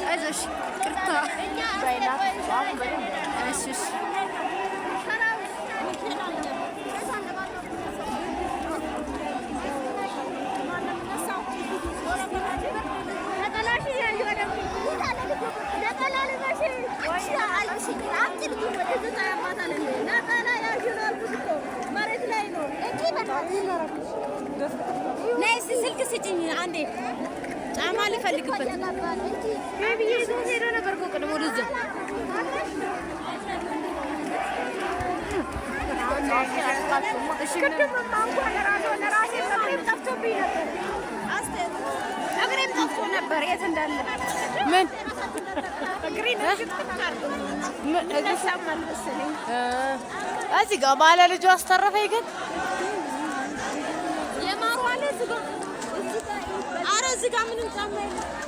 አይዞሽ ቅርታ እሺ ነይ ስልክ ስጪኝ አንዴ ጫማ ልፈልግበት ቤቢዬ ሄዶ ነበር እኮ ቅድም ወደዛ እግሬም ጠፍቶ ነበር የት እንዳለ ምን እዚህ ጋር ባለ ልጁ አስተረፈኝ ግን የማሩ አለ እዚህ ጋር ኧረ እዚህ ጋር ምንም ጫማ የለም